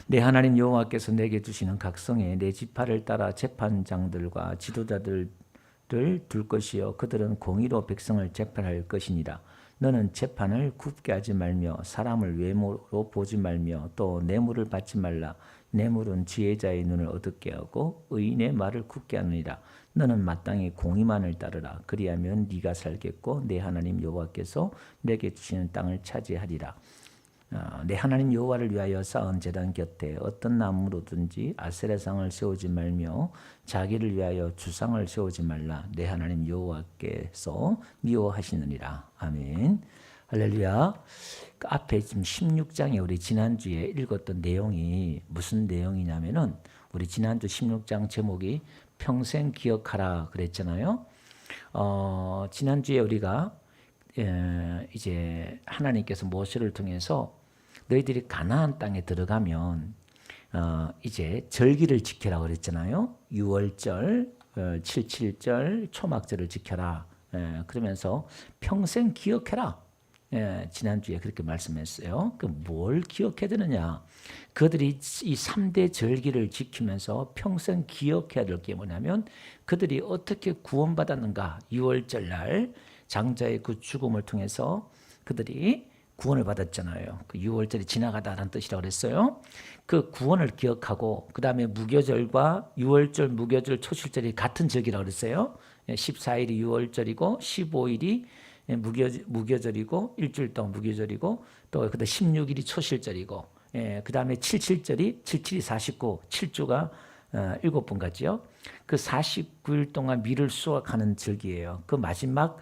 내 하나님 여호와께서 내게 주시는 각성에 내 지파를 따라 재판장들과 지도자들을 둘 것이요 그들은 공의로 백성을 재판할 것이니라. 너는 재판을 굽게 하지 말며 사람을 외모로 보지 말며 또 뇌물을 받지 말라. 뇌물은 지혜자의 눈을 어둡게 하고 의인의 말을 굳게 하느니라. 너는 마땅히 공의만을 따르라. 그리하면 네가 살겠고 내 하나님 여호와께서 내게 주시는 땅을 차지하리라. 내 하나님 여호와를 위하여 쌓은 제단 곁에 어떤 나무로든지 아세라상을 세우지 말며 자기를 위하여 주상을 세우지 말라. 내 하나님 여호와께서 미워하시느니라. 아멘. 할렐루야. 그 앞에 지금 16장에 우리 지난주에 읽었던 내용이 무슨 내용이냐면은 우리 지난주 16장 제목이 평생 기억하라 그랬잖아요. 지난주에 우리가 이제 하나님께서 모세를 통해서 너희들이 가나안 땅에 들어가면 이제 절기를 지켜라 그랬잖아요. 6월절, 77절, 초막절을 지켜라. 그러면서 평생 기억해라. 지난주에 그렇게 말씀했어요. 그 뭘 기억해야 되느냐? 그들이 이 3대 절기를 지키면서 평생 기억해야 될 게 뭐냐면 그들이 어떻게 구원받았는가. 6월절 날 장자의 그 죽음을 통해서 그들이 구원을 받았잖아요. 그 6월절이 지나가다라는 뜻이라고 그랬어요. 그 구원을 기억하고 그 다음에 무교절과 6월절, 무교절, 초실절이 같은 절기라고 그랬어요. 14일이 6월절이고 15일이 무교절이고 일주일 동안 무교절이고 또 그다음 16일이 초실절이고 그 다음에 77절이 77이 49, 7주가 7번 같죠. 그 49일 동안 밀을 수확하는 절기예요. 그 마지막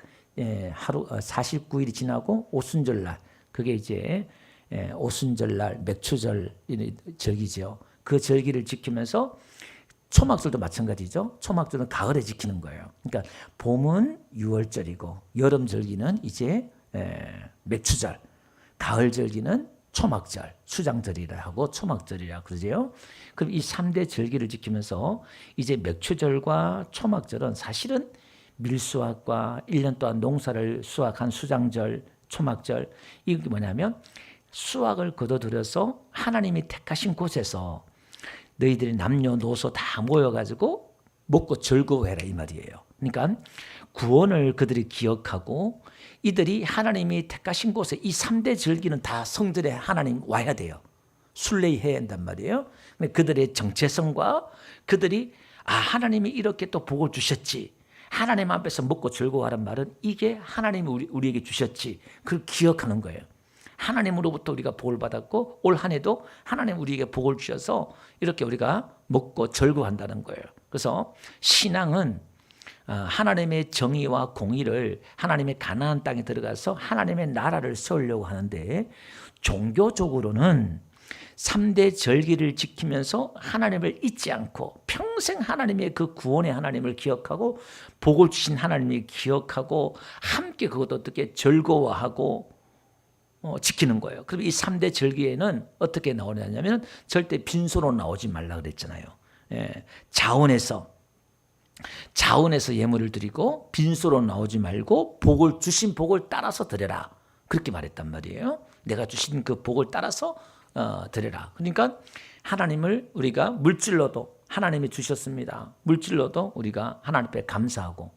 하루 49일이 지나고 오순절날 그게 이제 오순절날 맥추절 절기죠. 그 절기를 지키면서 초막절도 마찬가지죠. 초막절은 가을에 지키는 거예요. 그러니까 봄은 6월절이고 여름 절기는 이제 맥추절, 가을 절기는 초막절, 수장절이라 하고 초막절이라 그러죠. 그럼 이 3대 절기를 지키면서 이제 맥추절과 초막절은 사실은 밀수확과 1년 동안 농사를 수확한 수장절, 초막절 이게 뭐냐면 수확을 거둬들여서 하나님이 택하신 곳에서 너희들이 남녀노소 다 모여가지고 먹고 즐거워해라 이 말이에요. 그러니까 구원을 그들이 기억하고 이들이 하나님이 택하신 곳에 이 3대 절기는 다 성전에 하나님 와야 돼요. 순례해야 한단 말이에요. 그들의 정체성과 그들이 하나님이 이렇게 또 복을 주셨지. 하나님 앞에서 먹고 즐거워하란 말은 이게 하나님이 우리에게 주셨지. 그걸 기억하는 거예요. 하나님으로부터 우리가 복을 받았고 올 한 해도 하나님 우리에게 복을 주셔서 이렇게 우리가 먹고 즐거워한다는 거예요. 그래서 신앙은 하나님의 정의와 공의를 하나님의 가나안 땅에 들어가서 하나님의 나라를 세우려고 하는데 종교적으로는 3대 절기를 지키면서 하나님을 잊지 않고 평생 하나님의 그 구원의 하나님을 기억하고 복을 주신 하나님을 기억하고 함께 그것도 어떻게 즐거워하고 지키는 거예요. 그럼 이 3대 절기에는 어떻게 나오냐면 절대 빈손으로 나오지 말라 그랬잖아요. 자원에서 예물을 드리고 빈손으로 나오지 말고 복을 주신 복을 따라서 드려라. 그렇게 말했단 말이에요. 내가 주신 그 복을 따라서 드려라. 그러니까 하나님을 우리가 물질로도 하나님이 주셨습니다. 물질로도 우리가 하나님 앞에 감사하고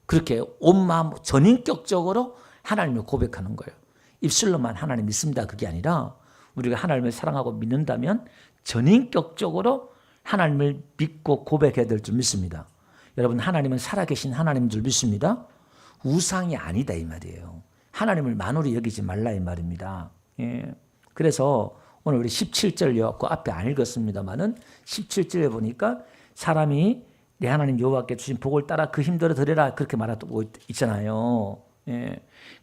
그렇게 온 마음 전인격적으로 하나님을 고백하는 거예요. 입술로만 하나님 믿습니다. 그게 아니라 우리가 하나님을 사랑하고 믿는다면 전인격적으로 하나님을 믿고 고백해야 될 줄 믿습니다. 여러분 하나님은 살아계신 하나님인 줄 믿습니다. 우상이 아니다 이 말이에요. 하나님을 만으로 여기지 말라 이 말입니다. 그래서 오늘 우리 17절 그 앞에 안 읽었습니다만은 17절에 보니까 사람이 내 하나님 여호와께 주신 복을 따라 그 힘대로 드려라 그렇게 말하고 있잖아요.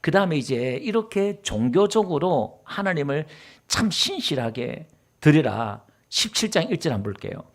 그 다음에 이제 이렇게 종교적으로 하나님을 참 신실하게 드리라. 17장 1절 한번 볼게요.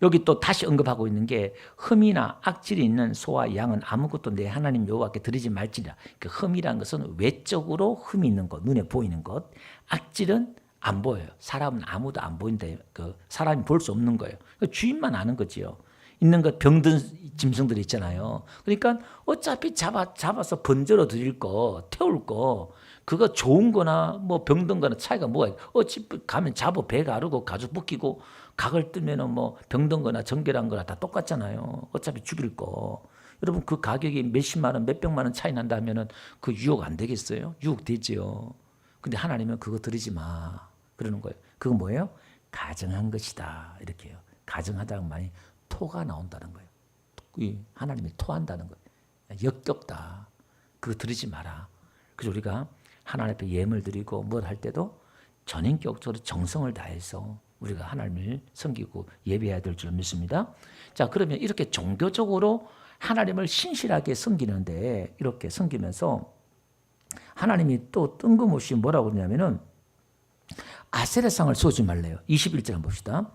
여기 또 다시 언급하고 있는 게 흠이나 악질이 있는 소와 양은 아무것도 내 하나님 여호와께 드리지 말지니라. 그 흠이라는 것은 외적으로 흠이 있는 것, 눈에 보이는 것. 악질은 안 보여요. 사람은 아무도 안 보인다. 그 사람이 볼 수 없는 거예요. 주인만 아는 거지요. 있는 것 병든 짐승들이 있잖아요. 그러니까 어차피 잡아서 번제로 드릴 거, 태울 거 그거 좋은 거나 뭐 병든 거나 차이가 뭐가 있어? 어찌 가면 잡어 배 가르고 가죽 벗기고 각을 뜨면은 뭐 병든 거나 정결한 거나 다 똑같잖아요. 어차피 죽일 거. 여러분 그 가격이 몇십만 원, 몇백만 원 차이 난다면은 그 유혹 안 되겠어요? 유혹 되지요. 근데 하나님은 그거 드리지 마. 그러는 거예요. 그거 뭐예요? 가증한 것이다. 이렇게요. 가증하다가 많이 토가 나온다는 거예요. 하나님이 토한다는 거예요. 역겹다. 그거 드리지 마라. 그래서 우리가 하나님 앞에 예물 드리고 뭘 할 때도 전인격적으로 정성을 다해서 우리가 하나님을 섬기고 예배해야 될 줄 믿습니다. 자, 그러면 이렇게 종교적으로 하나님을 신실하게 섬기는데 이렇게 섬기면서 하나님이 또 뜬금없이 뭐라고 그러냐면은 아세라상을 쏘지 말래요. 21절 한번 봅시다.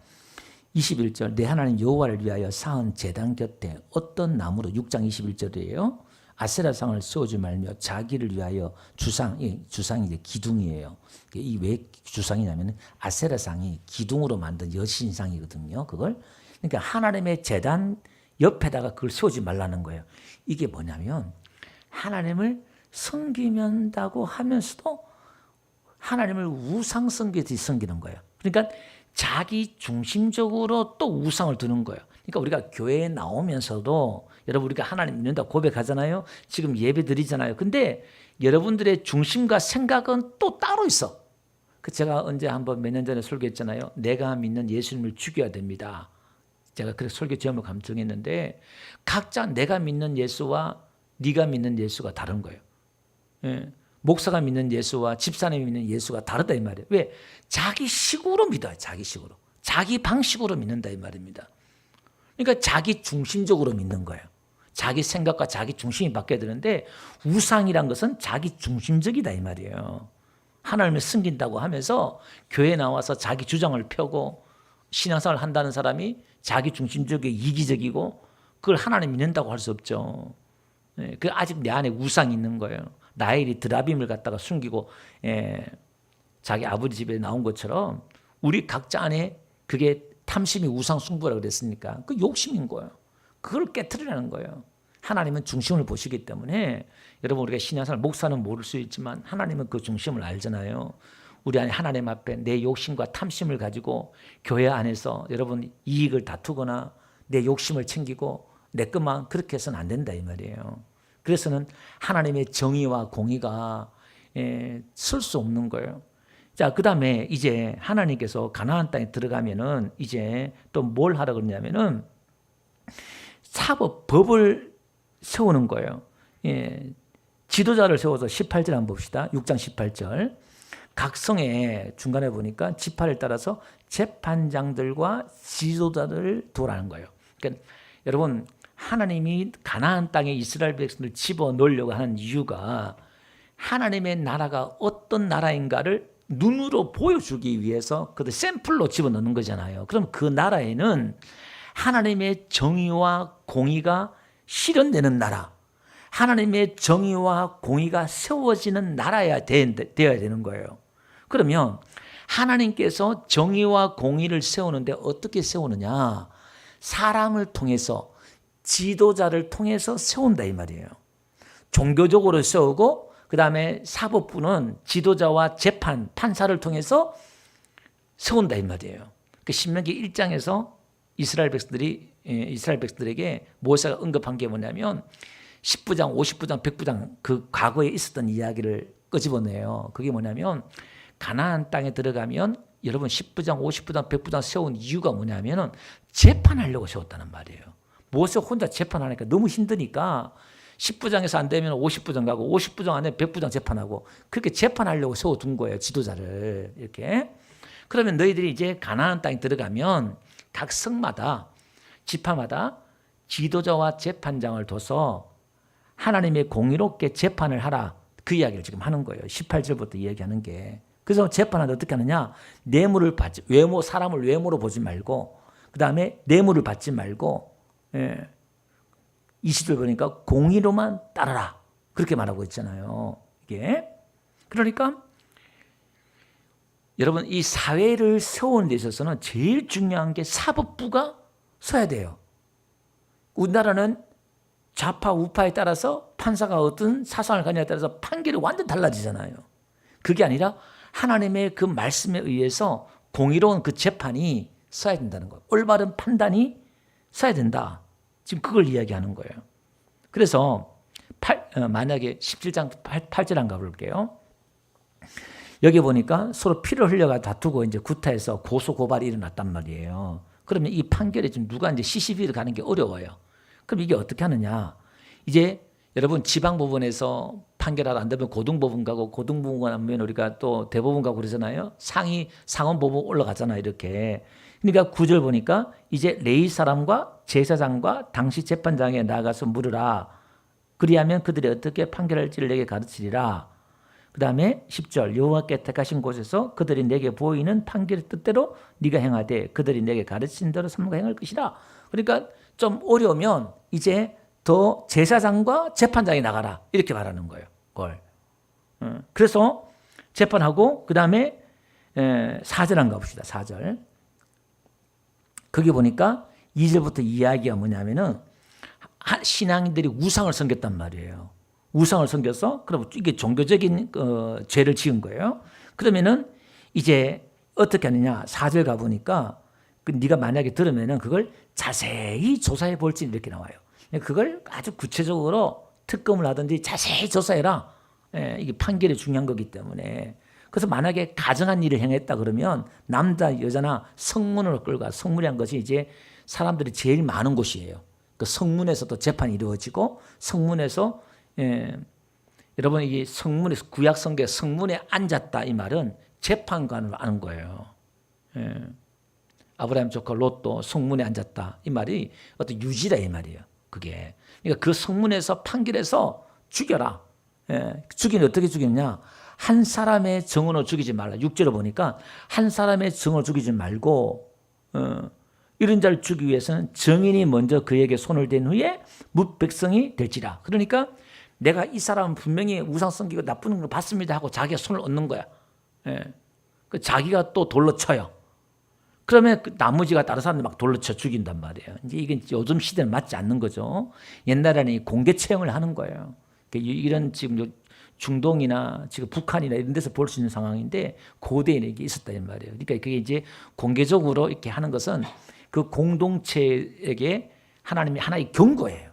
21절 내 하나님 여호와를 위하여 쌓은 제단 곁에 어떤 나무로 6장 21절이에요. 아세라상을 쏘지 말며 자기를 위하여 주상이 이제 기둥이에요. 이 왜 주상이냐면 아세라상이 기둥으로 만든 여신상이거든요. 그걸 그러니까 하나님의 제단 옆에다가 그걸 세우지 말라는 거예요. 이게 뭐냐면 하나님을 섬기면다고 하면서도 하나님을 우상 섬기듯이 섬기는 거예요. 그러니까 자기 중심적으로 또 우상을 두는 거예요. 그러니까 우리가 교회에 나오면서도 여러분 우리가 하나님 믿는다 고백하잖아요. 지금 예배 드리잖아요. 근데 여러분들의 중심과 생각은 또 따로 있어. 제가 언제 한번 몇 년 전에 설교했잖아요. 내가 믿는 예수님을 죽여야 됩니다. 제가 그래서 설교 제목을 감정했는데 각자 내가 믿는 예수와 네가 믿는 예수가 다른 거예요. 예. 목사가 믿는 예수와 집사님이 믿는 예수가 다르다 이 말이에요. 왜? 자기 식으로 믿어요. 자기 식으로. 자기 방식으로 믿는다 이 말입니다. 그러니까 자기 중심적으로 믿는 거예요. 자기 생각과 자기 중심이 바뀌어야 되는데 우상이란 것은 자기 중심적이다 이 말이에요. 하나님을 섬긴다고 하면서 교회에 나와서 자기 주장을 펴고 신앙생활을 한다는 사람이 자기 중심적이고 이기적이고 그걸 하나님 믿는다고 할 수 없죠. 그 아직 내 안에 우상이 있는 거예요. 나엘이 드라빔을 갖다가 숨기고 자기 아버지 집에 나온 것처럼 우리 각자 안에 그게 탐심이 우상 숭배라고 그랬으니까 그 욕심인 거예요. 그걸 깨트리라는 거예요. 하나님은 중심을 보시기 때문에 여러분 우리가 신앙생활 목사는 모를 수 있지만 하나님은 그 중심을 알잖아요. 우리 안에 하나님 앞에 내 욕심과 탐심을 가지고 교회 안에서 여러분 이익을 다투거나 내 욕심을 챙기고 내 것만 그렇게 해서는 안 된다 이 말이에요. 그래서는 하나님의 정의와 공의가 쓸 수 없는 거예요. 자, 그 다음에 이제 하나님께서 가나안 땅에 들어가면은 이제 또 뭘 하라 그러냐면은 법을 세우는 거예요. 지도자를 세워서 18절 한번 봅시다. 6장 18절. 각 성에 중간에 보니까 지파를 따라서 재판장들과 지도자들을 두라는 거예요. 그러니까 여러분 하나님이 가나안 땅에 이스라엘 백성을 집어넣으려고 하는 이유가 하나님의 나라가 어떤 나라인가를 눈으로 보여주기 위해서 그 샘플로 집어넣는 거잖아요. 그럼 그 나라에는 하나님의 정의와 공의가 실현되는 나라, 하나님의 정의와 공의가 세워지는 나라야 되어야 되는 거예요. 그러면 하나님께서 정의와 공의를 세우는데 어떻게 세우느냐? 사람을 통해서 지도자를 통해서 세운다 이 말이에요. 종교적으로 세우고 그 다음에 사법부는 지도자와 재판, 판사를 통해서 세운다 이 말이에요. 그 신명기 1장에서 이스라엘 백성들에게 모세가 언급한 게 뭐냐면 10부장, 50부장, 100부장 그 과거에 있었던 이야기를 끄집어내요. 그게 뭐냐면 가나안 땅에 들어가면 여러분 10부장, 50부장, 100부장 세운 이유가 뭐냐면은 재판하려고 세웠다는 말이에요. 모세 혼자 재판하니까 너무 힘드니까 10부장에서 안 되면 50부장 가고 50부장 안 되면 100부장 재판하고 그렇게 재판하려고 세워둔 거예요. 지도자를 이렇게. 그러면 너희들이 이제 가나안 땅에 들어가면 각 성마다 지파마다 지도자와 재판장을 둬서 하나님의 공의롭게 재판을 하라. 그 이야기를 지금 하는 거예요. 18절부터 이야기하는 게. 그래서 재판을 어떻게 하느냐? 사람을 외모로 보지 말고 그 다음에 뇌물을 받지 말고 20절 보니까 공의로만 따르라. 그렇게 말하고 있잖아요. 이게. 그러니까 여러분 이 사회를 세우는 데 있어서는 제일 중요한 게 사법부가 서야 돼요. 우리나라는 좌파 우파에 따라서 판사가 어떤 사상을 가냐에 따라서 판결이 완전 달라지잖아요. 그게 아니라 하나님의 그 말씀에 의해서 공의로운 그 재판이 써야 된다는 거예요. 올바른 판단이 써야 된다. 지금 그걸 이야기하는 거예요. 그래서 만약에 17장 8절 한번 가볼게요. 여기 보니까 서로 피를 흘려가 다투고 이제 구타해서 고소 고발이 일어났단 말이에요. 그러면 이 판결에 지금 누가 이제 시시비를 가는 게 어려워요. 그럼 이게 어떻게 하느냐? 이제 여러분 지방법원에서 판결하러 안 되면 고등법원 가고 고등법원 가면 우리가 또 대법원 가고 그러잖아요. 상원법원 올라가잖아요. 이렇게. 그러니까 9절 보니까 이제 레위 사람과 제사장과 당시 재판장에 나가서 물으라. 그리하면 그들이 어떻게 판결할지를 내게 가르치리라. 그 다음에 10절 여호와께 택하신 곳에서 그들이 내게 보이는 판결의 뜻대로 네가 행하되 그들이 내게 가르친 대로 삼가 행할 것이라. 그러니까 좀 어려우면 이제 더 제사장과 재판장이 나가라 이렇게 말하는 거예요. 그걸. 그래서 재판하고 그 다음에 4절 한번 가봅시다. 4절. 거기 보니까 2절부터 이야기가 뭐냐면은 신앙인들이 우상을 섬겼단 말이에요. 우상을 섬겨서 그럼 이게 종교적인 죄를 지은 거예요. 그러면은 이제 어떻게 하느냐? 4절 가 보니까 네가 만약에 들으면은 그걸 자세히 조사해 볼지 이렇게 나와요. 그걸 아주 구체적으로 특검을 하든지 자세히 조사해라. 이게 판결이 중요한 거기 때문에. 그래서 만약에 가정한 일을 행했다 그러면 남자 여자나 성문으로 끌고 성문이란 것이 이제 사람들이 제일 많은 곳이에요. 그 성문에서도 재판이 이루어지고 성문에서 여러분 이 성문에서 구약 성경에 성문에 앉았다 이 말은 재판관을 아는 거예요. 아브라함 조카 롯도 성문에 앉았다 이 말이 어떤 유지다 이 말이에요. 그게 그러니까 그 성문에서 판결해서 죽여라. 죽이는 어떻게 죽이느냐? 한 사람의 증언으로 죽이지 말라. 6절을 보니까 한 사람의 증언으로 죽이지 말고 이런 자를 죽이기 위해서는 증인이 먼저 그에게 손을 댄 후에 뭇백성이 될지라. 그러니까 내가 이 사람은 분명히 우상 섬기고 나쁜 걸 봤습니다 하고 자기가 손을 얹는 거야. 그 자기가 또 돌로 쳐요. 그러면 그 나머지가 다른 사람들 막 돌로 쳐 죽인단 말이에요. 이제 이게 요즘 시대는 맞지 않는 거죠. 옛날에는 공개 처형을 하는 거예요. 이런 지금 중동이나 지금 북한이나 이런 데서 볼 수 있는 상황인데 고대에는 이게 있었단 말이에요. 그러니까 그게 이제 공개적으로 이렇게 하는 것은 그 공동체에게 하나님이 하나의 경고예요.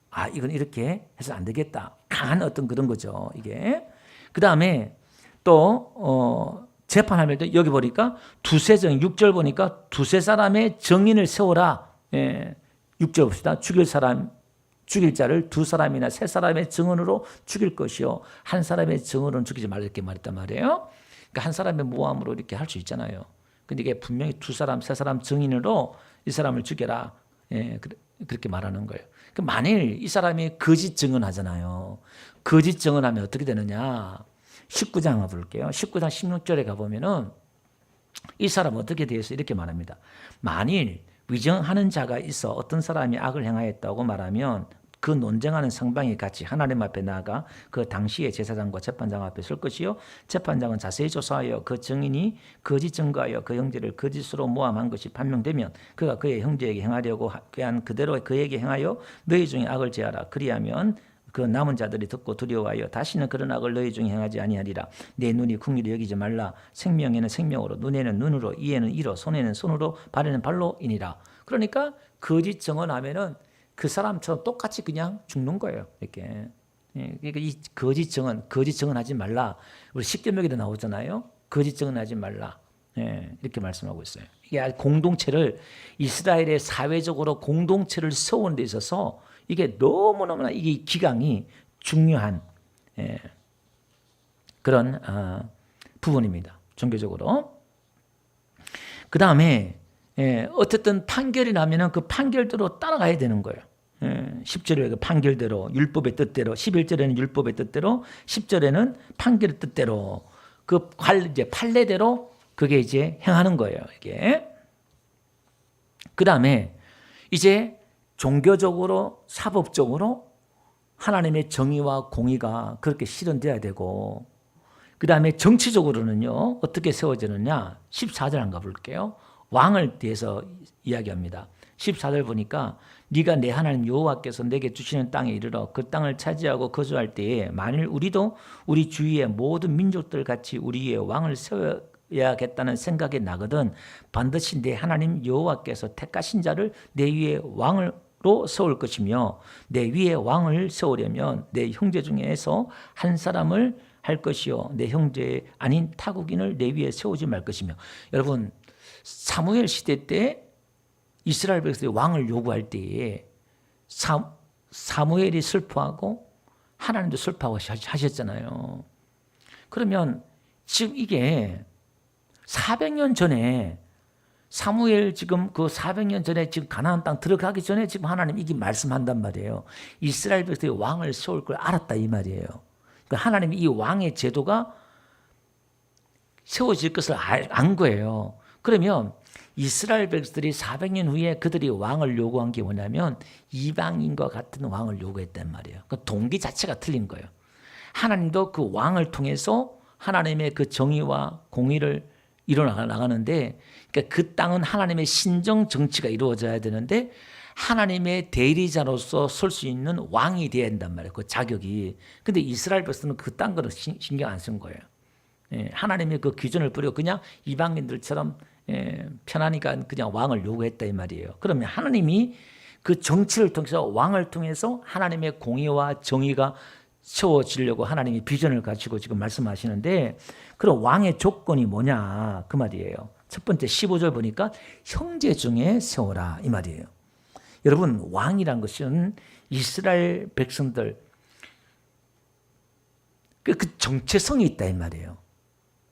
아, 이건 이렇게 해서 안 되겠다. 강한 어떤 그런 거죠, 이게. 그 다음에 또, 재판할 때 여기 보니까 두세 정, 6절 보니까 두세 사람의 정인을 세워라. 6절 봅시다. 죽일 자를 두 사람이나 세 사람의 증언으로 죽일 것이요. 한 사람의 증언으로는 죽이지 말라 이렇게 말했단 말이에요. 그러니까 한 사람의 모함으로 이렇게 할 수 있잖아요. 근데 이게 분명히 두 사람, 세 사람 증인으로 이 사람을 죽여라. 그렇게 말하는 거예요. 만일 이 사람이 거짓 증언하잖아요. 거짓 증언하면 어떻게 되느냐. 19장 가볼게요. 19장 16절에 가보면은 이 사람은 어떻게 되어서 이렇게 말합니다. 만일 위정하는 자가 있어 어떤 사람이 악을 행하였다고 말하면 그 논쟁하는 성방이 같이 하나님 앞에 나아가 그 당시의 제사장과 재판장 앞에 설 것이요 재판장은 자세히 조사하여 그 증인이 거짓 증거하여 그 형제를 거짓으로 모함한 것이 판명되면 그가 그의 형제에게 행하려고 한 그대로 그에게 행하여 너희 중에 악을 제하라. 그리하면 그 남은 자들이 듣고 두려워하여 다시는 그런 악을 너희 중에 행하지 아니하리라. 내 눈이 궁리를 여기지 말라. 생명에는 생명으로, 눈에는 눈으로, 이에는 이로, 손에는 손으로, 발에는 발로이니라. 그러니까 거짓 증언하면은 그 사람처럼 똑같이 그냥 죽는 거예요. 이렇게. 그러니까 이 거짓 증언하지 말라. 우리 십계명에도 나오잖아요. 거짓 증언하지 말라. 이렇게 말씀하고 있어요. 이게 공동체를 이스라엘의 사회적으로 공동체를 세우는 데 있어서 이게 너무너무나 이게 기강이 중요한 그런 부분입니다. 종교적으로. 그 다음에 어쨌든 판결이 나면은 그 판결대로 따라가야 되는 거예요. 10절에 그 판결대로 율법의 뜻대로 11절에는 율법의 뜻대로 10절에는 판결의 뜻대로 그 이제 판례대로 그게 이제 행하는 거예요. 이게. 그 다음에 이제 종교적으로 사법적으로 하나님의 정의와 공의가 그렇게 실현돼야 되고 그 다음에 정치적으로는요 어떻게 세워지느냐 14절 한번 가볼게요. 왕을 대해서 이야기합니다. 14절 보니까 네가 내 하나님 여호와께서 내게 주시는 땅에 이르러 그 땅을 차지하고 거주할 때에 만일 우리도 우리 주위의 모든 민족들 같이 우리의 왕을 세워야겠다는 생각이 나거든 반드시 내 하나님 여호와께서 택하신 자를 내 위에 왕으로 세울 것이며 내 위에 왕을 세우려면 내 형제 중에서 한 사람을 할 것이요 내 형제 아닌 타국인을 내 위에 세우지 말 것이며. 여러분 사무엘 시대 때 이스라엘 백성들이 왕을 요구할 때에 사무엘이 슬퍼하고 하나님도 슬퍼하고 하셨잖아요. 그러면 지금 이게 400년 전에 사무엘 지금 그 400년 전에 지금 가나안 땅 들어가기 전에 지금 하나님 이게 말씀한단 말이에요. 이스라엘 백성들이 왕을 세울 걸 알았다 이 말이에요. 그러니까 하나님이 이 왕의 제도가 세워질 것을 안 거예요. 그러면 이스라엘 백성들이 400년 후에 그들이 왕을 요구한 게 뭐냐면 이방인과 같은 왕을 요구했단 말이에요. 그 동기 자체가 틀린 거예요. 하나님도 그 왕을 통해서 하나님의 그 정의와 공의를 이뤄나가는데 그러니까 그 땅은 하나님의 신정 정치가 이루어져야 되는데 하나님의 대리자로서 설 수 있는 왕이 되어야 된단 말이에요. 그 자격이. 근데 이스라엘 백성은 그딴 거는 신경 안 쓴 거예요. 하나님의 그 기준을 버리고 그냥 이방인들처럼 편하니까 그냥 왕을 요구했다 이 말이에요. 그러면 하나님이 그 정치를 통해서 왕을 통해서 하나님의 공의와 정의가 세워지려고 하나님이 비전을 가지고 지금 말씀하시는데 그럼 왕의 조건이 뭐냐 그 말이에요. 첫 번째 15절 보니까 형제 중에 세워라 이 말이에요. 여러분 왕이란 것은 이스라엘 백성들 그 정체성이 있다 이 말이에요.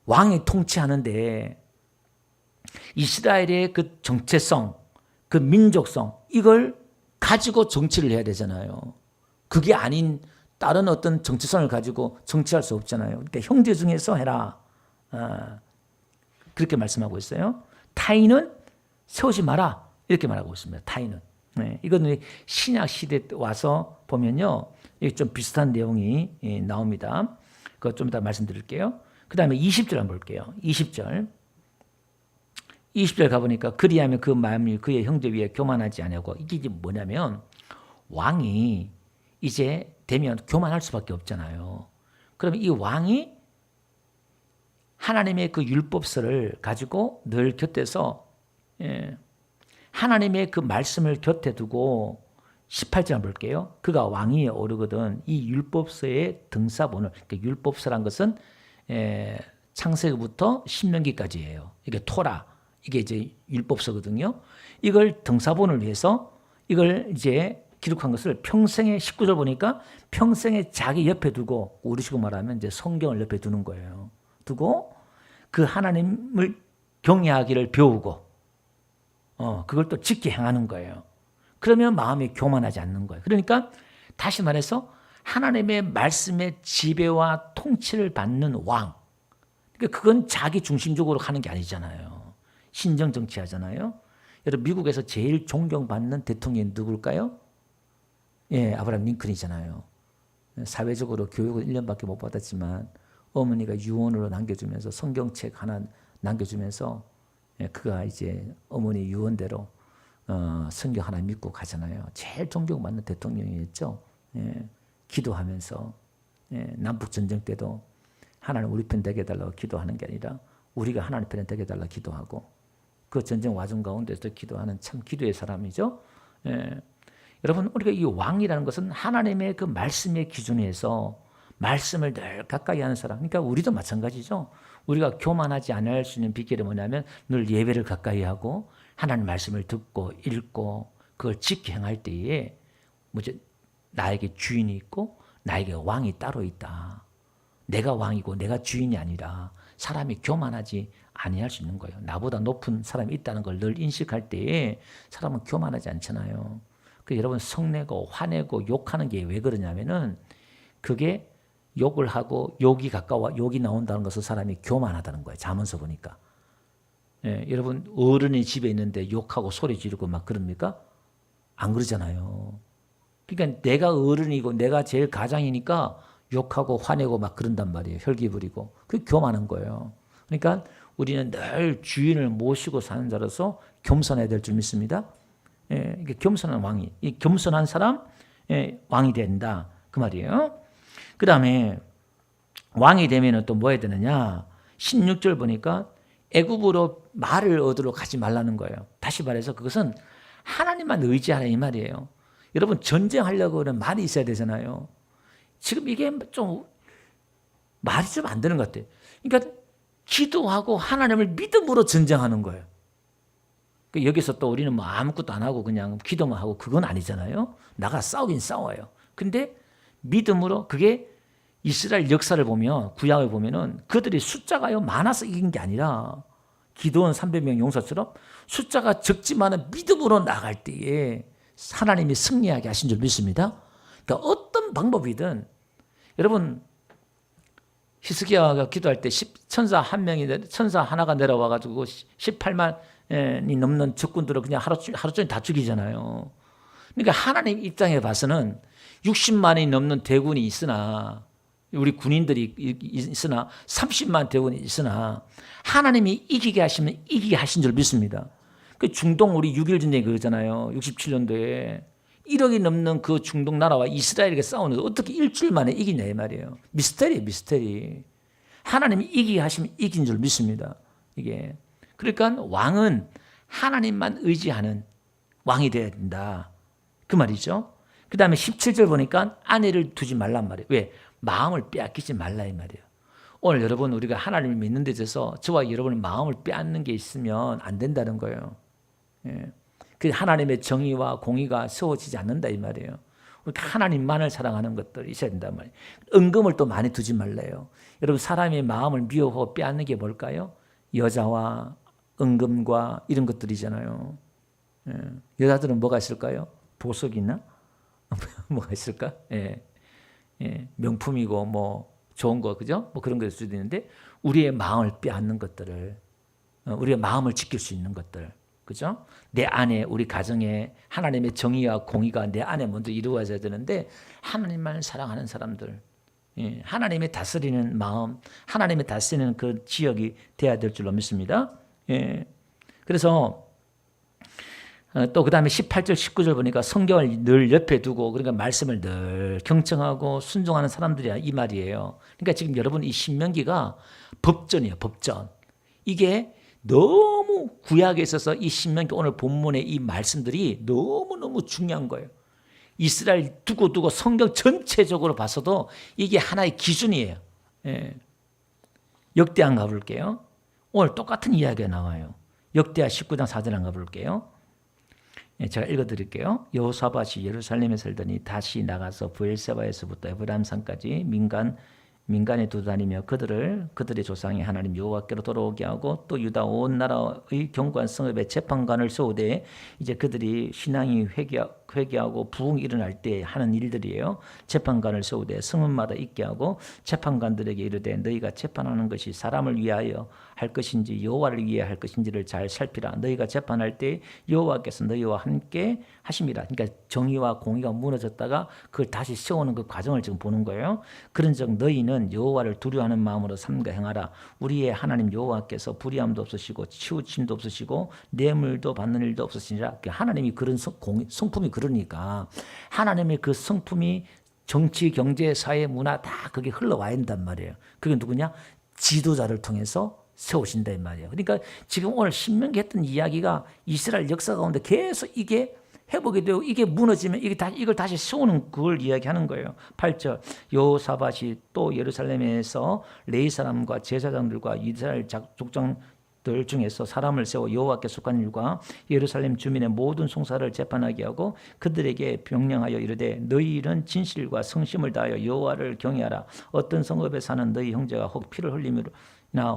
왕이 통치하는데 이스라엘의 그 정체성, 그 민족성 이걸 가지고 정치를 해야 되잖아요. 그게 아닌 다른 어떤 정체성을 가지고 정치할 수 없잖아요. 그러니까 형제 중에서 해라. 그렇게 말씀하고 있어요. 타인은 세우지 마라. 이렇게 말하고 있습니다. 타인은. 이거는 신약 시대 와서 보면요. 좀 비슷한 내용이 나옵니다. 그거 좀 이따 말씀드릴게요. 그 다음에 20절 한번 볼게요. 20절 가보니까 그리하면 그 마음이 그의 형제 위에 교만하지 아니하고 이게 뭐냐면 왕이 이제 되면 교만할 수밖에 없잖아요. 그러면 이 왕이 하나님의 그 율법서를 가지고 늘 곁에서 하나님의 그 말씀을 곁에 두고 18절 볼게요. 그가 왕위에 오르거든 이 율법서의 등사본을 그러니까 율법서란 것은 창세기부터 신명기까지예요. 이게 토라 이게 이제 율법서거든요. 이걸 등사본을 위해서 이걸 이제 기록한 것을 평생에 19절 보니까 평생에 자기 옆에 두고 우리식으로 말하면 이제 성경을 옆에 두는 거예요. 두고 그 하나님을 경외하기를 배우고 그걸 또 지켜 행하는 거예요. 그러면 마음이 교만하지 않는 거예요. 그러니까 다시 말해서 하나님의 말씀의 지배와 통치를 받는 왕. 그러니까 그건 자기 중심적으로 하는 게 아니잖아요. 신정 정치하잖아요. 여러분 미국에서 제일 존경받는 대통령이 누굴까요? 아브라함 링컨이잖아요. 사회적으로 교육을 1년밖에 못 받았지만 어머니가 유언으로 남겨주면서 성경책 하나 남겨주면서 그가 이제 어머니 유언대로 성경 하나 믿고 가잖아요. 제일 존경받는 대통령이었죠. 기도하면서 남북전쟁 때도 하나님 우리 편 되게 해달라고 기도하는 게 아니라 우리가 하나님 편에 되게 해달라고 기도하고 그 전쟁 와중 가운데서 기도하는 참 기도의 사람이죠. 여러분 우리가 이 왕이라는 것은 하나님의 그 말씀의 기준에서 말씀을 늘 가까이 하는 사람. 그러니까 우리도 마찬가지죠. 우리가 교만하지 않을 수 있는 비결이 뭐냐면 늘 예배를 가까이 하고 하나님 말씀을 듣고 읽고 그걸 지켜 행할 때에 나에게 주인이 있고 나에게 왕이 따로 있다. 내가 왕이고 내가 주인이 아니라 사람이 교만하지 아니할 수 있는 거예요. 나보다 높은 사람이 있다는 걸 늘 인식할 때에 사람은 교만하지 않잖아요. 그 여러분 성내고 화내고 욕하는 게 왜 그러냐면은 그게 욕을 하고 욕이 가까워 욕이 나온다는 것은 사람이 교만하다는 거예요. 잠언서 보니까. 여러분 어른이 집에 있는데 욕하고 소리 지르고 막 그럽니까? 안 그러잖아요. 그러니까 내가 어른이고 내가 제일 가장이니까 욕하고 화내고 막 그런단 말이에요. 혈기 부리고. 그게 교만한 거예요. 그러니까 우리는 늘 주인을 모시고 사는 자로서 겸손해야 될 줄 믿습니다. 예, 이게 겸손한 왕이, 이 겸손한 사람 왕이 된다 그 말이에요. 그 다음에 왕이 되면은 또 뭐 해야 되느냐? 16절 보니까 애굽으로 말을 얻으러 가지 말라는 거예요. 다시 말해서 그것은 하나님만 의지하라 이 말이에요. 여러분 전쟁하려고 하면 말이 있어야 되잖아요. 지금 이게 좀 말이 좀 안 되는 것 같아요. 그러니까 기도하고 하나님을 믿음으로 전쟁하는 거예요. 여기서 또 우리는 뭐 아무것도 안 하고 그냥 기도만 하고 그건 아니잖아요. 나가 싸우긴 싸워요. 근데 믿음으로 그게 이스라엘 역사를 보면 구약을 보면은 그들이 숫자가요 많아서 이긴 게 아니라 기드온 300명 용사처럼 숫자가 적지만은 믿음으로 나갈 때에 하나님이 승리하게 하신 줄 믿습니다. 그러니까 어떤 방법이든 여러분 히스기야가 기도할 때 천사 하나가 내려와 가지고 18만이 넘는 적군들을 그냥 하루 종일 다 죽이잖아요. 그러니까 하나님 입장에 봐서는 60만이 넘는 대군이 있으나 우리 군인들이 있으나 30만 대군이 있으나 하나님이 이기게 하시면 이기게 하신 줄 믿습니다. 그 중동 우리 6.1 전쟁 그러잖아요. 67년도에 1억이 넘는 그 중동 나라와 이스라엘에게 싸우는데 어떻게 일주일 만에 이기냐 이 말이에요. 미스터리. 하나님이 이기게 하시면 이긴 줄 믿습니다. 이게 그러니까 왕은 하나님만 의지하는 왕이 되어야 된다. 그 말이죠. 그 다음에 17절 보니까 아내를 두지 말란 말이에요. 왜? 마음을 빼앗기지 말라 이 말이에요. 오늘 여러분 우리가 하나님을 믿는 데 있어서 저와 여러분의 마음을 빼앗는 게 있으면 안 된다는 거예요. 예. 그 하나님의 정의와 공의가 세워지지 않는다 이 말이에요. 하나님만을 사랑하는 것들이 있어야 된단 말이에요. 은금을 또 많이 두지 말래요. 여러분 사람의 마음을 미워하고 빼앗는 게 뭘까요? 여자와 은금과 이런 것들이잖아요. 예. 여자들은 뭐가 있을까요? 보석이 있나? 뭐가 있을까? 예. 예. 명품이고 뭐 좋은 거 그죠? 뭐 그런 것일 수도 있는데 우리의 마음을 빼앗는 것들을 우리의 마음을 지킬 수 있는 것들 그죠? 내 안에 우리 가정에 하나님의 정의와 공의가 내 안에 먼저 이루어져야 되는데 하나님만 사랑하는 사람들 예. 하나님의 다스리는 마음 하나님의 다스리는 그 지역이 돼야 될 줄로 믿습니다. 예. 그래서 또 그 다음에 18절 19절 보니까 성경을 늘 옆에 두고 그러니까 말씀을 늘 경청하고 순종하는 사람들이야 이 말이에요. 그러니까 지금 여러분 이 신명기가 법전이에요. 법전. 이게 너무 구약에 있어서 이 신명기 오늘 본문의 이 말씀들이 너무너무 중요한 거예요. 이스라엘 두고 성경 전체적으로 봐서도 이게 하나의 기준이에요. 예. 역대한 가볼게요. 오늘 똑같은 이야기가 나와요. 역대하 19장 4절 한 가볼게요. 예, 제가 읽어드릴게요. 여호사밧이 예루살렘에 살더니 다시 나가서 브엘세바에서부터 에브라임산까지 민간에 두다니며 그들의 조상의 하나님 여호와께로 돌아오게 하고 또 유다 온 나라의 견고한 성읍에 재판관을 세우되 이제 그들이 신앙이 회개하고 부흥이 일어날 때 하는 일들이에요. 재판관을 세우되 성읍마다 있게 하고 재판관들에게 이르되 너희가 재판하는 것이 사람을 위하여 할 것인지 여호와를 위해 할 것인지를 잘 살피라. 너희가 재판할 때 여호와께서 너희와 함께 하심이라. 그러니까 정의와 공의가 무너졌다가 그걸 다시 세우는 그 과정을 지금 보는 거예요. 그런즉 너희는 여호와를 두려워하는 마음으로 삼가 행하라. 우리의 하나님 여호와께서 불의함도 없으시고 치우침도 없으시고 뇌물도 받는 일도 없으시니라. 하나님이 그런 성품이 그러니까 하나님의 그 성품이 정치, 경제, 사회, 문화 다 그게 흘러와야 된단 말이에요. 그게 누구냐? 지도자를 통해서 세우신다 이 말이에요. 그러니까 지금 오늘 신명기 했던 이야기가 이스라엘 역사 가운데 계속 이게 회복이 되고 이게 무너지면 이걸 다시 세우는 그걸 이야기하는 거예요. 8절 여호사밧이 또 예루살렘에서 레위 사람과 제사장들과 이스라엘 족장들 중에서 사람을 세워 여호와께 속한 일과 예루살렘 주민의 모든 송사를 재판하게 하고 그들에게 명령하여 이르되 너희 일은 진실과 성심을 다하여 여호와를 경외하라. 어떤 성읍에 사는 너희 형제가 혹 피를 흘림으로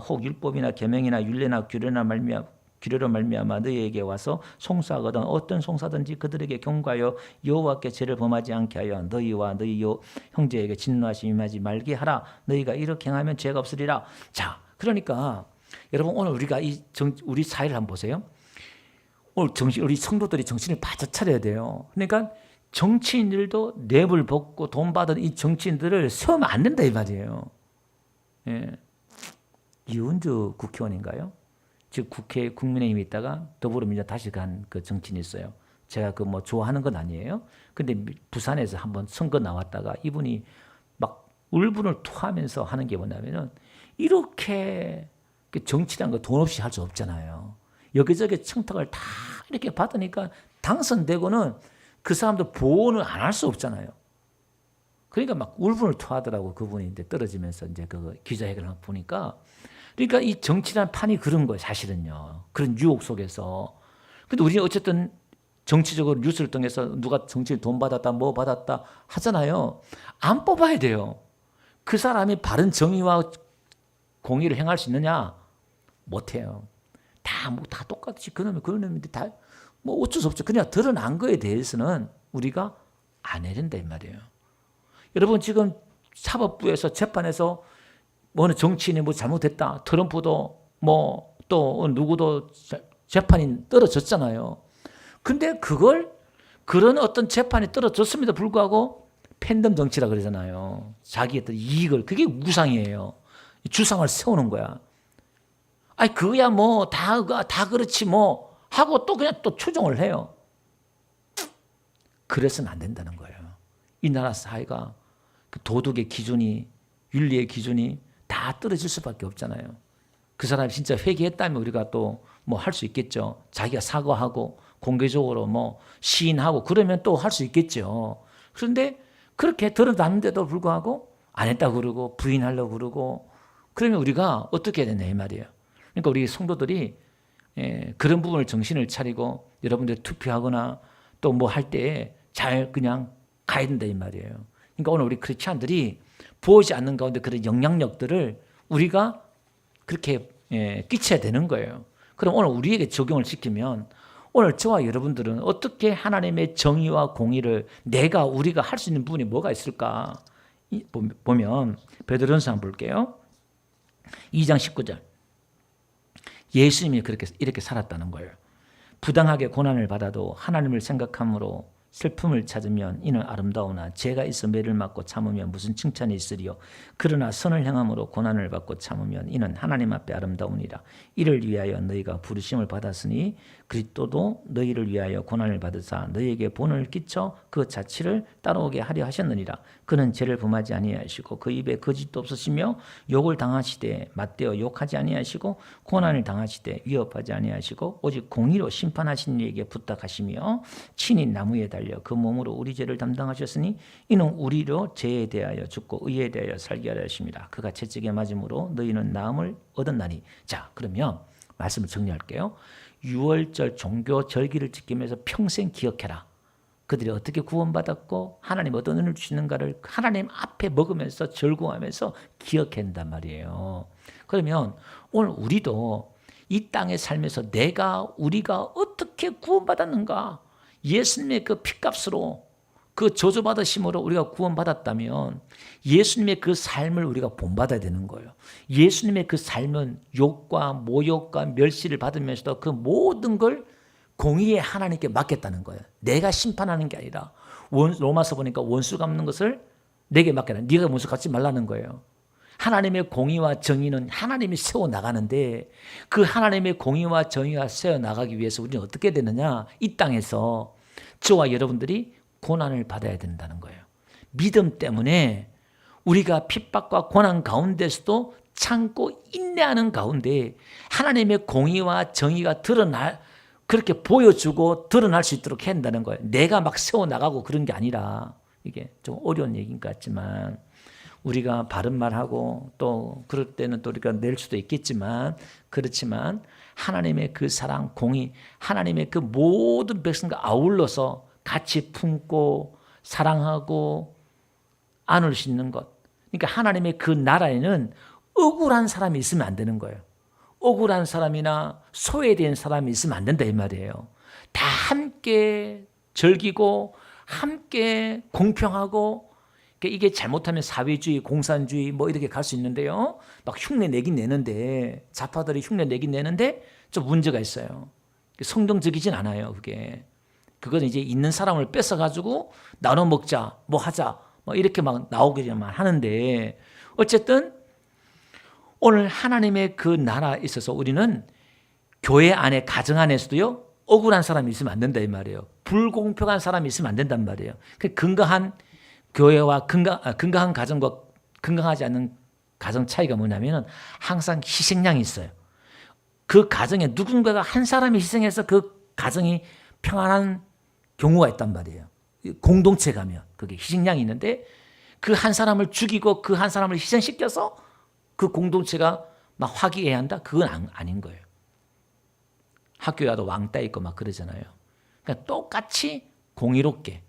혹 율법이나 계명이나 율례나 규례로 말미암아 너희에게 와서 송사하거든 어떤 송사든지 그들에게 경고하여 여호와께 죄를 범하지 않게 하여 너희와 너희 형제에게 진노하심이 임하지 말게 하라. 너희가 이렇게 행하면 죄가 없으리라. 자, 그러니까 여러분 오늘 우리가 우리 사회를 한번 보세요. 오늘 우리 성도들이 정신을 바짝 차려야 돼요. 그러니까 정치인들도 뇌물 받고 돈 받은 이 정치인들을 세우면 안 된다 이 말이에요. 예. 이은주 국회의원인가요? 즉 국회 국민의힘에 있다가 더불어민주당 다시 간 그 정치인이 있어요. 제가 그 뭐 좋아하는 건 아니에요. 근데 부산에서 한번 선거 나왔다가 이분이 막 울분을 토하면서 하는 게 뭐냐면은 이렇게 정치란 거 돈 없이 할 수 없잖아요. 여기저기 청탁을 다 이렇게 받으니까 당선되고는 그 사람도 보호는 안 할 수 없잖아요. 그러니까 막 울분을 토하더라고 그분이 이제 떨어지면서 이제 그 기자회견을 보니까 그러니까 이 정치란 판이 그런 거예요 사실은요. 그런 유혹 속에서. 근데 우리는 어쨌든 정치적으로 뉴스를 통해서 누가 정치를 돈 받았다 뭐 받았다 하잖아요. 안 뽑아야 돼요. 그 사람이 바른 정의와 공의를 행할 수 있느냐? 못해요. 다 똑같이 그놈이 그놈인데 다 뭐 어쩔 수 없죠. 그냥 드러난 거에 대해서는 우리가 안 해야 된다 이 말이에요. 여러분 지금 사법부에서 재판에서 뭐 정치인이 뭐 잘못했다. 트럼프도 뭐 또 누구도 재판이 떨어졌잖아요. 근데 그걸 그런 어떤 재판이 떨어졌음에도 불구하고 팬덤 정치라 그러잖아요. 자기 어떤 이익을 그게 우상이에요. 주상을 세우는 거야. 아니 그거야 뭐 다 그렇지 뭐 하고 또 그냥 또 추종을 해요. 그래서는 안 된다는 거예요. 이 나라 사회가 그 도덕의 기준이 윤리의 기준이 다 떨어질 수밖에 없잖아요. 그 사람이 진짜 회개했다면 우리가 또 뭐 할 수 있겠죠. 자기가 사과하고 공개적으로 뭐 시인하고 그러면 또 할 수 있겠죠. 그런데 그렇게 드러났는데도 불구하고 안 했다고 그러고 부인하려고 그러고 그러면 우리가 어떻게 해야 되냐 이 말이에요. 그러니까 우리 성도들이 그런 부분을 정신을 차리고 여러분들 투표하거나 또 뭐 할 때 잘 그냥 가야 된다 이 말이에요. 그러니까 오늘 우리 크리스찬들이 보이지 않는 가운데 그런 영향력들을 우리가 그렇게 끼쳐야 되는 거예요. 그럼 오늘 우리에게 적용을 시키면 오늘 저와 여러분들은 어떻게 하나님의 정의와 공의를 우리가 할 수 있는 부분이 뭐가 있을까? 보면 베드로전서 한번 볼게요. 2장 19절. 예수님이 이렇게 살았다는 거예요. 부당하게 고난을 받아도 하나님을 생각함으로 슬픔을 찾으면 이는 아름다우나 죄가 있어 매를 맞고 참으면 무슨 칭찬이 있으리요. 그러나 선을 행함으로 고난을 받고 참으면 이는 하나님 앞에 아름다우니라. 이를 위하여 너희가 부르심을 받았으니 그리스도도 너희를 위하여 고난을 받으사 너희에게 본을 끼쳐 그 자취를 따라오게 하려 하셨느니라. 그는 죄를 범하지 아니하시고 그 입에 거짓도 없으시며 욕을 당하시되 맞대어 욕하지 아니하시고 고난을 당하시되 위협하지 아니하시고 오직 공의로 심판하신 이에게 부탁하시며 친히 나무에 달려 그 몸으로 우리 죄를 담당하셨으니 이는 우리로 죄에 대하여 죽고 의에 대하여 살게 하려 하십니다. 그가 채찍에 맞음으로 너희는 나음을 얻었나니. 자, 그러면 말씀을 정리할게요. 6월절 종교 절기를 지키면서 평생 기억해라. 그들이 어떻게 구원받았고 하나님 어떤 은혜를 주시는가를 하나님 앞에 먹으면서 절구하면서 기억해야 한단 말이에요. 그러면 오늘 우리도 이 땅에 살면서 우리가 어떻게 구원받았는가, 예수님의 그 피값으로 그 저주받으심으로 우리가 구원받았다면 예수님의 그 삶을 우리가 본받아야 되는 거예요. 예수님의 그 삶은 욕과 모욕과 멸시를 받으면서도 그 모든 걸 공의의 하나님께 맡겼다는 거예요. 내가 심판하는 게 아니라 로마서 보니까 원수 갚는 것을 내게 맡겨라. 네가 원수 갚지 말라는 거예요. 하나님의 공의와 정의는 하나님이 세워나가는데 그 하나님의 공의와 정의가 세워나가기 위해서 우리는 어떻게 되느냐, 이 땅에서 저와 여러분들이 고난을 받아야 된다는 거예요. 믿음 때문에 우리가 핍박과 고난 가운데서도 참고 인내하는 가운데 하나님의 공의와 정의가 그렇게 보여주고 드러날 수 있도록 해야 한다는 거예요. 내가 막 세워나가고 그런 게 아니라, 이게 좀 어려운 얘기인 것 같지만 우리가 바른 말하고 또 그럴 때는 또 우리가 낼 수도 있겠지만, 그렇지만 하나님의 그 사랑, 공의, 하나님의 그 모든 백성과 아울러서 같이 품고 사랑하고 안을 수 있는 것. 그러니까 하나님의 그 나라에는 억울한 사람이 있으면 안 되는 거예요. 억울한 사람이나 소외된 사람이 있으면 안 된다 이 말이에요. 다 함께 즐기고 함께 공평하고, 이게 잘못하면 사회주의, 공산주의 뭐 이렇게 갈 수 있는데요. 막 흉내 내긴 내는데, 좌파들이 흉내 내긴 내는데 좀 문제가 있어요. 성경적이진 않아요. 그건 이제 있는 사람을 뺏어가지고 나눠 먹자, 뭐 하자, 뭐 이렇게 막 나오기만 하는데, 어쨌든 오늘 하나님의 그 나라에 있어서 우리는 교회 안에 가정 안에서도요 억울한 사람이 있으면 안 된다 이 말이에요. 불공평한 사람이 있으면 안 된단 말이에요. 건강한 교회와 건강한 가정과 건강하지 않는 가정 차이가 뭐냐면은 항상 희생양이 있어요. 그 가정에 누군가가 한 사람이 희생해서 그 가정이 평안한 경우가 있단 말이에요. 공동체 가면 그게 희생양이 있는데 그 한 사람을 죽이고 그 한 사람을 희생시켜서 그 공동체가 막 화기애애한다? 그건 아닌 거예요. 학교에 가도 왕따 있고 막 그러잖아요. 그러니까 똑같이 공의롭게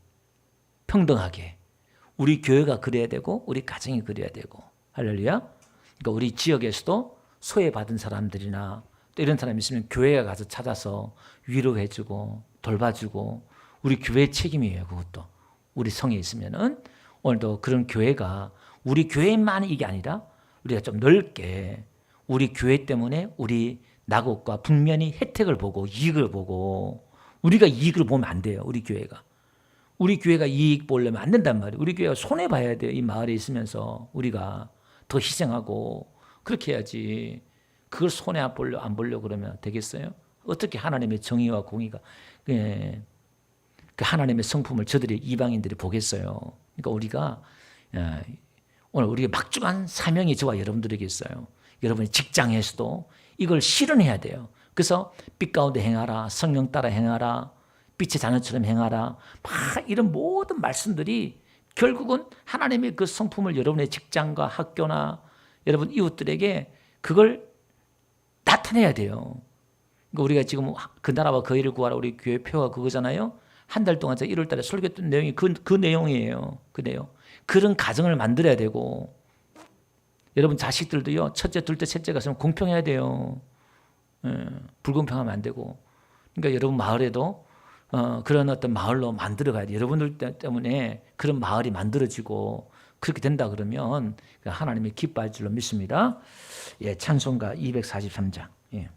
평등하게 우리 교회가 그래야 되고 우리 가정이 그래야 되고 할렐루야. 그러니까 우리 지역에서도 소외받은 사람들이나 또 이런 사람이 있으면 교회에 가서 찾아서 위로해주고 돌봐주고 우리 교회의 책임이에요. 그것도 우리 성에 있으면은 오늘도 그런 교회가 우리 교회만 이게 아니라 우리가 좀 넓게 우리 교회 때문에 우리 나국과 북면이 혜택을 보고 이익을 보고 우리가 이익을 보면 안 돼요. 우리 교회가 이익 보려면 안 된단 말이에요. 우리 교회가 손해봐야 돼요. 이 마을에 있으면서 우리가 더 희생하고 그렇게 해야지. 그걸 손해 안 보려고 그러면 되겠어요? 어떻게 하나님의 정의와 공의가 그 하나님의 성품을 저들이 이방인들이 보겠어요. 그러니까 우리가 오늘 우리가 막중한 사명이 저와 여러분들에게 있어요. 여러분이 직장에서도 이걸 실현해야 돼요. 그래서 빛 가운데 행하라, 성령 따라 행하라, 빛의 자녀처럼 행하라. 막 이런 모든 말씀들이 결국은 하나님의 그 성품을 여러분의 직장과 학교나 여러분 이웃들에게 그걸 나타내야 돼요. 그러니까 우리가 지금 그 나라와 그 일을 구하라 우리 교회 표가 그거잖아요. 한 달 동안 1월 달에 설교했던 내용이 그 내용이에요. 그 내용. 그런 가정을 만들어야 되고 여러분 자식들도요. 첫째, 둘째, 셋째가 있으면 공평해야 돼요. 불공평하면 안 되고. 그러니까 여러분 마을에도 그런 어떤 마을로 만들어 가야 돼요. 여러분들 때문에 그런 마을이 만들어지고 그렇게 된다 그러면 하나님이 기뻐할 줄로 믿습니다. 예, 찬송가 243장. 예.